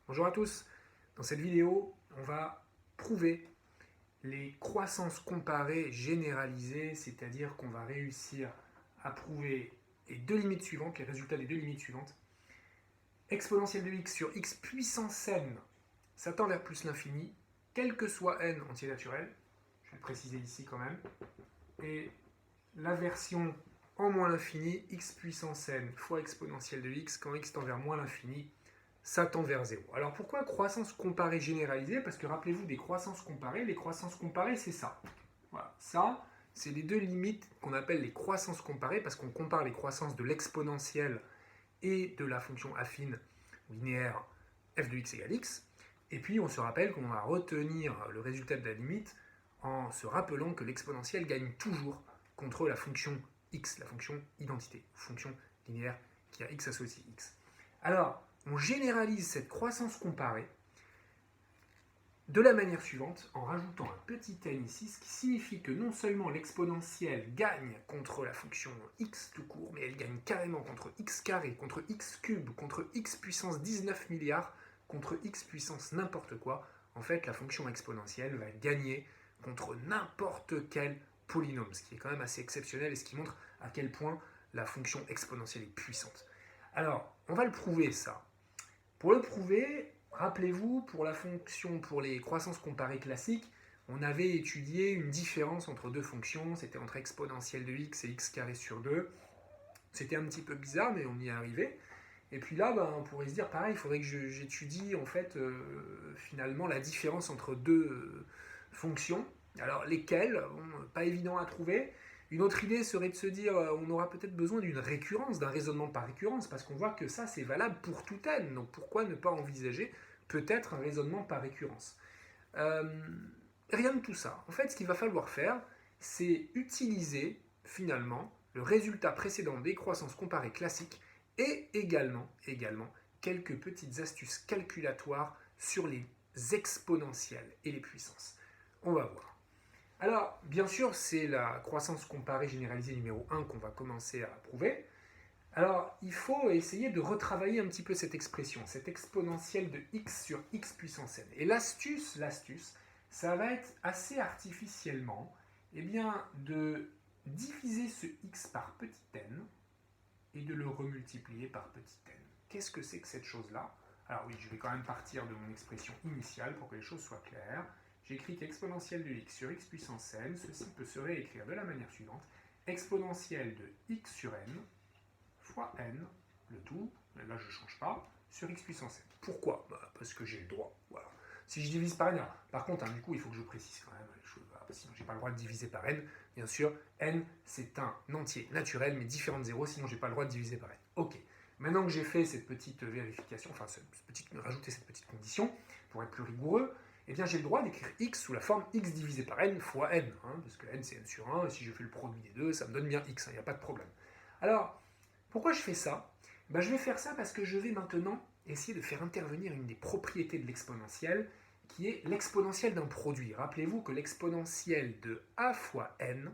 Bonjour à tous. Dans cette vidéo, on va prouver les croissances comparées généralisées, c'est-à-dire qu'on va réussir à prouver les deux limites suivantes, les résultats des deux limites suivantes. Exponentielle de x sur x puissance n, ça tend vers plus l'infini, quel que soit n entier naturel, je vais le préciser ici quand même, et la version en moins l'infini, x puissance n fois exponentielle de x, quand x tend vers moins l'infini, ça tend vers 0. Alors pourquoi croissance comparée généralisée? Parce que rappelez-vous des croissances comparées, les croissances comparées c'est ça. Voilà, ça c'est les deux limites qu'on appelle les croissances comparées parce qu'on compare les croissances de l'exponentielle et de la fonction affine linéaire f de x égale x. Et puis on se rappelle qu'on va retenir le résultat de la limite en se rappelant que l'exponentielle gagne toujours contre la fonction x, la fonction identité, fonction linéaire qui a x associé x. Alors, on généralise cette croissance comparée de la manière suivante en rajoutant un petit n ici, ce qui signifie que non seulement l'exponentielle gagne contre la fonction x tout court, mais elle gagne carrément contre x carré, contre x cube, contre x puissance 19 milliards, contre x puissance n'importe quoi. En fait, la fonction exponentielle va gagner contre n'importe quel polynôme, ce qui est quand même assez exceptionnel et ce qui montre à quel point la fonction exponentielle est puissante. Alors, on va le prouver ça. Pour le prouver, rappelez-vous, pour la fonction, pour les croissances comparées classiques, on avait étudié une différence entre deux fonctions, c'était entre exponentielle de x et x carré sur 2. C'était un petit peu bizarre, mais on y est arrivé. Et puis là, on pourrait se dire, pareil, il faudrait que j'étudie en fait, finalement, la différence entre deux fonctions. Alors, lesquelles? Pas évident à trouver. Une autre idée serait de se dire, on aura peut-être besoin d'une récurrence, d'un raisonnement par récurrence, parce qu'on voit que ça, c'est valable pour tout n. Donc pourquoi ne pas envisager peut-être un raisonnement par récurrence? Rien de tout ça. En fait, ce qu'il va falloir faire, c'est utiliser, finalement, le résultat précédent des croissances comparées classiques et également quelques petites astuces calculatoires sur les exponentielles et les puissances. On va voir. Alors, bien sûr, c'est la croissance comparée généralisée numéro 1 qu'on va commencer à prouver. Alors, il faut essayer de retravailler un petit peu cette expression, cette exponentielle de x sur x puissance n. Et l'astuce, ça va être assez artificiellement de diviser ce x par petit n et de le remultiplier par petit n. Qu'est-ce que c'est que cette chose-là? Alors oui, je vais quand même partir de mon expression initiale pour que les choses soient claires. J'écris qu'exponentielle de x sur x puissance n, ceci peut se réécrire de la manière suivante. Exponentielle de x sur n fois n, le tout, là je ne change pas, sur x puissance n. Pourquoi? Parce que j'ai le droit. Voilà. Si je divise par n, par contre, du coup, il faut que je précise quand même les choses, sinon je n'ai pas le droit de diviser par n. Bien sûr, n, c'est un entier naturel, mais différent de 0, sinon je n'ai pas le droit de diviser par n. Ok. Maintenant que j'ai fait cette petite vérification, rajouter cette petite condition, pour être plus rigoureux, eh bien j'ai le droit d'écrire x sous la forme x divisé par n fois n, parce que n c'est n sur 1, et si je fais le produit des deux, ça me donne bien x, il n'y a pas de problème. Alors, pourquoi je fais ça? Je vais faire ça parce que je vais maintenant essayer de faire intervenir une des propriétés de l'exponentielle, qui est l'exponentielle d'un produit. Rappelez-vous que l'exponentielle de a fois n,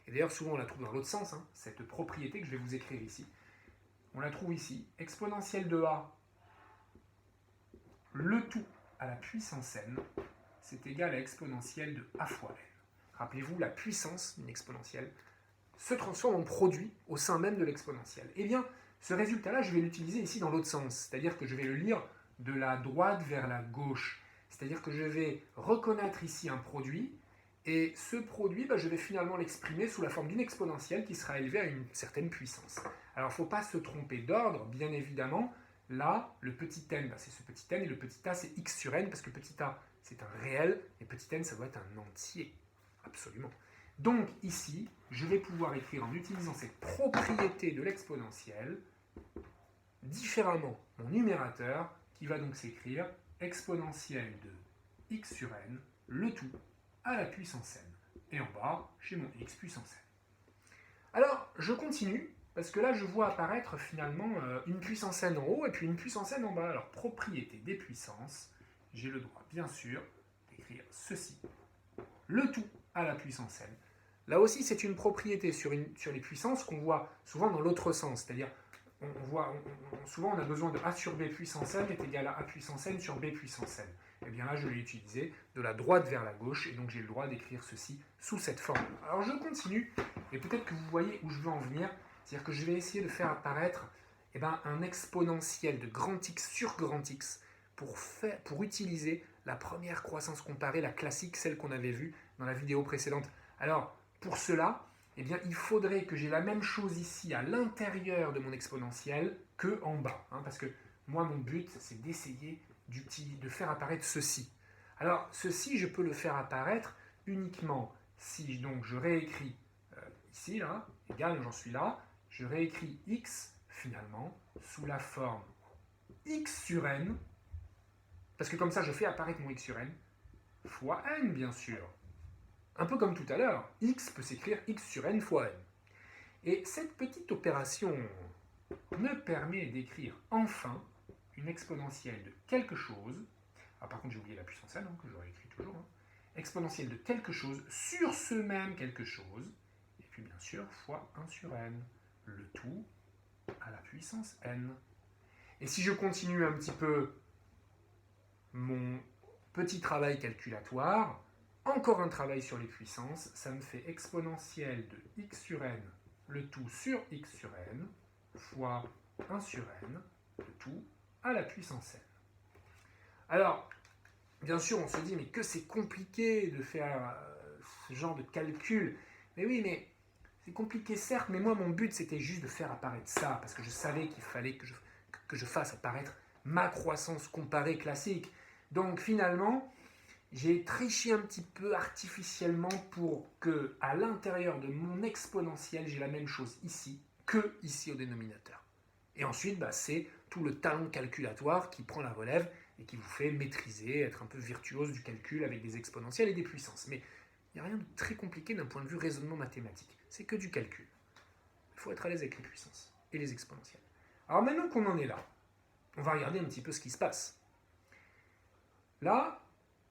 et d'ailleurs souvent on la trouve dans l'autre sens, cette propriété que je vais vous écrire ici, on la trouve ici, exponentielle de a, le tout à la puissance n, c'est égal à exponentielle de a fois n. Rappelez-vous, la puissance d'une exponentielle se transforme en produit au sein même de l'exponentielle. Eh bien, ce résultat-là, je vais l'utiliser ici dans l'autre sens, c'est-à-dire que je vais le lire de la droite vers la gauche. C'est-à-dire que je vais reconnaître ici un produit, et ce produit, je vais finalement l'exprimer sous la forme d'une exponentielle qui sera élevée à une certaine puissance. Alors, il ne faut pas se tromper d'ordre, bien évidemment. Là, le petit n, c'est ce petit n, et le petit a, c'est x sur n, parce que petit a, c'est un réel, et petit n, ça doit être un entier. Absolument. Donc, ici, je vais pouvoir écrire en utilisant cette propriété de l'exponentielle, différemment mon numérateur, qui va donc s'écrire exponentielle de x sur n, le tout à la puissance n. Et en bas, j'ai mon x puissance n. Alors, je continue, parce que là, je vois apparaître finalement une puissance n en haut et puis une puissance n en bas. Alors, propriété des puissances, j'ai le droit, bien sûr, d'écrire ceci. Le tout à la puissance n. Là aussi, c'est une propriété sur les puissances qu'on voit souvent dans l'autre sens, c'est-à-dire souvent on a besoin de a sur b puissance n est égal à a puissance n sur b puissance n. Et bien là, je l'ai utilisé de la droite vers la gauche, et donc j'ai le droit d'écrire ceci sous cette forme. Alors je continue, et peut-être que vous voyez où je veux en venir, c'est-à-dire que je vais essayer de faire apparaître un exponentiel de grand X sur grand X pour utiliser la première croissance comparée, la classique, celle qu'on avait vue dans la vidéo précédente. Alors, pour cela, il faudrait que j'ai la même chose ici à l'intérieur de mon exponentiel que en bas, parce que moi, mon but, c'est d'essayer de faire apparaître ceci. Alors, ceci, je peux le faire apparaître uniquement si donc, je réécris ici, là, égal, j'en suis là, je réécris x, finalement, sous la forme x sur n, parce que comme ça, je fais apparaître mon x sur n, fois n, bien sûr. Un peu comme tout à l'heure, x peut s'écrire x sur n fois n. Et cette petite opération me permet d'écrire enfin une exponentielle de quelque chose. Ah, par contre, j'ai oublié la puissance n, que j'aurais écrit toujours. Exponentielle de quelque chose sur ce même quelque chose. Et puis, bien sûr, fois 1 sur n. Le tout à la puissance n. Et si je continue un petit peu mon petit travail calculatoire, encore un travail sur les puissances, ça me fait exponentielle de x sur n, le tout sur x sur n, fois 1 sur n, le tout à la puissance n. Alors, bien sûr, on se dit, mais que c'est compliqué de faire ce genre de calcul. Mais oui, mais c'est compliqué certes, mais moi, mon but, c'était juste de faire apparaître ça, parce que je savais qu'il fallait que je fasse apparaître ma croissance comparée classique. Donc, finalement, j'ai triché un petit peu artificiellement pour que, à l'intérieur de mon exponentiel, j'ai la même chose ici que ici au dénominateur. Et ensuite, c'est tout le talent calculatoire qui prend la relève et qui vous fait maîtriser, être un peu virtuose du calcul avec des exponentielles et des puissances. Mais il n'y a rien de très compliqué d'un point de vue raisonnement mathématique. C'est que du calcul. Il faut être à l'aise avec les puissances et les exponentielles. Alors maintenant qu'on en est là, on va regarder un petit peu ce qui se passe. Là,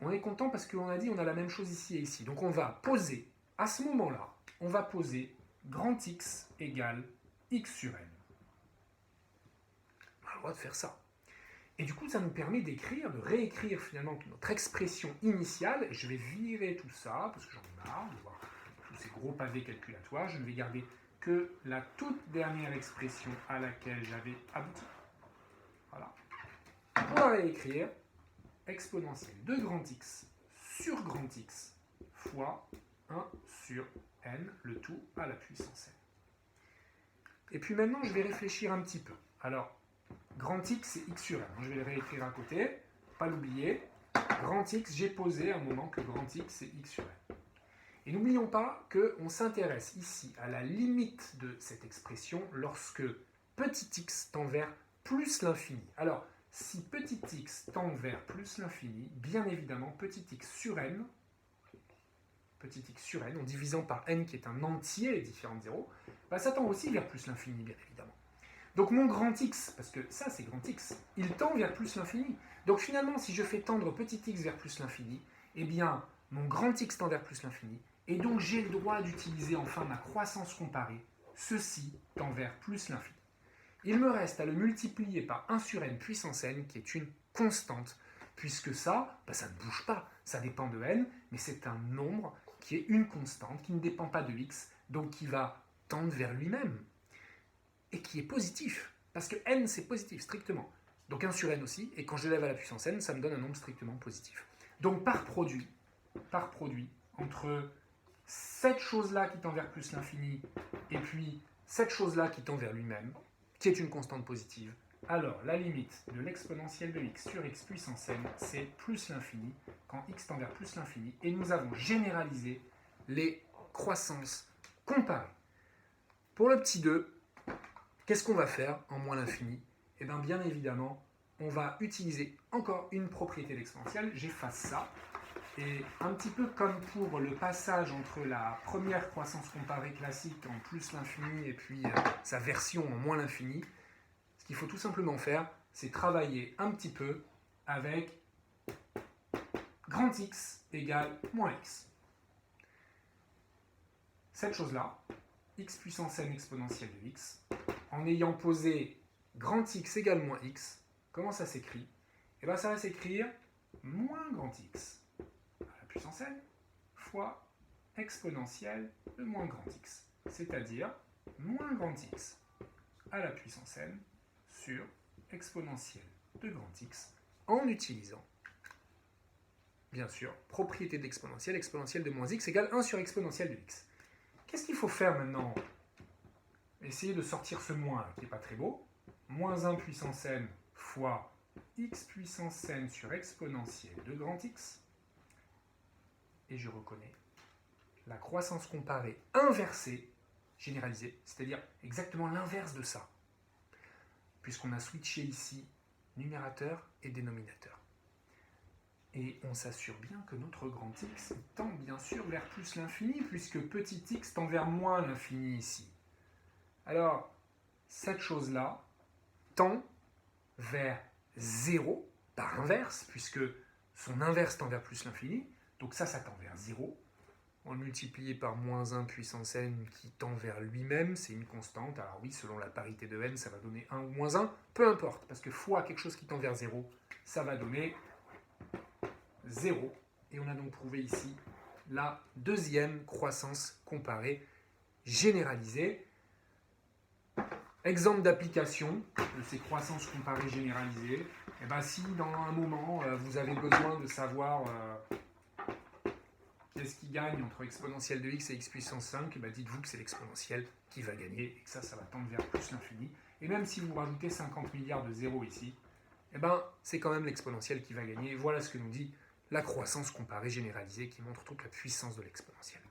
on est content parce qu'on a dit on a la même chose ici et ici. Donc on va poser, à ce moment-là, on va poser grand X égale X sur N. On a le droit de faire ça. Et du coup, ça nous permet d'écrire, de réécrire finalement notre expression initiale. Je vais virer tout ça, parce que j'en ai marre de voir tous ces gros pavés calculatoires. Je ne vais garder que la toute dernière expression à laquelle j'avais abouti. Voilà. Pour la réécrire, exponentielle de grand X sur grand X fois 1 sur n, le tout à la puissance n. Et puis maintenant, je vais réfléchir un petit peu. Alors, grand X, c'est X sur n. Je vais le réécrire à côté, pas l'oublier. Grand X, j'ai posé à un moment que grand X, c'est X sur n. Et n'oublions pas qu'on s'intéresse ici à la limite de cette expression lorsque petit x tend vers plus l'infini. Alors, si petit x tend vers plus l'infini, bien évidemment, petit x sur n, en divisant par n qui est un entier différent de 0, ça tend aussi vers plus l'infini, bien évidemment. Donc mon grand x, parce que ça c'est grand x, il tend vers plus l'infini. Donc finalement, si je fais tendre petit x vers plus l'infini, eh bien, mon grand x tend vers plus l'infini, et donc j'ai le droit d'utiliser enfin ma croissance comparée. Ceci tend vers plus l'infini. Il me reste à le multiplier par 1 sur n puissance n, qui est une constante, puisque ça, ça ne bouge pas, ça dépend de n, mais c'est un nombre qui est une constante, qui ne dépend pas de x, donc qui va tendre vers lui-même, et qui est positif, parce que n c'est positif, strictement. Donc 1 sur n aussi, et quand je l'élève à la puissance n, ça me donne un nombre strictement positif. Donc par produit entre cette chose-là qui tend vers plus l'infini, et puis cette chose-là qui tend vers lui-même, qui est une constante positive, alors la limite de l'exponentielle de x sur x puissance n, c'est plus l'infini, quand x tend vers plus l'infini, et nous avons généralisé les croissances comparées. Pour le petit 2, qu'est-ce qu'on va faire en moins l'infini ? Eh bien évidemment, on va utiliser encore une propriété d'exponentielle, j'efface ça, et un petit peu comme pour le passage entre la première croissance comparée classique en plus l'infini et puis sa version en moins l'infini, ce qu'il faut tout simplement faire, c'est travailler un petit peu avec grand X égale moins X. Cette chose-là, x puissance n exponentielle de x, en ayant posé grand X égale moins X, comment ça s'écrit? Eh bien, ça va s'écrire moins grand X à la puissance n fois exponentielle de moins grand X, c'est-à-dire moins grand X à la puissance n sur exponentielle de grand X, en utilisant, bien sûr, propriété d'exponentielle, exponentielle de moins x égale 1 sur exponentielle de x. Qu'est-ce qu'il faut faire maintenant? Essayer de sortir ce moins qui n'est pas très beau. Moins 1 puissance n fois x puissance n sur exponentielle de grand X. Et je reconnais la croissance comparée inversée, généralisée, c'est-à-dire exactement l'inverse de ça, puisqu'on a switché ici numérateur et dénominateur. Et on s'assure bien que notre grand X tend bien sûr vers plus l'infini, puisque petit x tend vers moins l'infini ici. Alors, cette chose-là tend vers 0 par inverse, puisque son inverse tend vers plus l'infini, donc ça tend vers 0. On le multiplie par moins 1 puissance n qui tend vers lui-même, c'est une constante. Alors oui, selon la parité de n, ça va donner 1 ou moins 1, peu importe, parce que fois quelque chose qui tend vers 0, ça va donner 0. Et on a donc prouvé ici la deuxième croissance comparée généralisée. Exemple d'application de ces croissances comparées généralisées. Et bien, si dans un moment vous avez besoin de savoir qu'est-ce qui gagne entre exponentielle de x et x puissance 5, et bien dites-vous que c'est l'exponentielle qui va gagner et que ça va tendre vers plus l'infini. Et même si vous rajoutez 50 milliards de zéros ici, et ben c'est quand même l'exponentielle qui va gagner. Et voilà ce que nous dit la croissance comparée généralisée qui montre toute la puissance de l'exponentielle.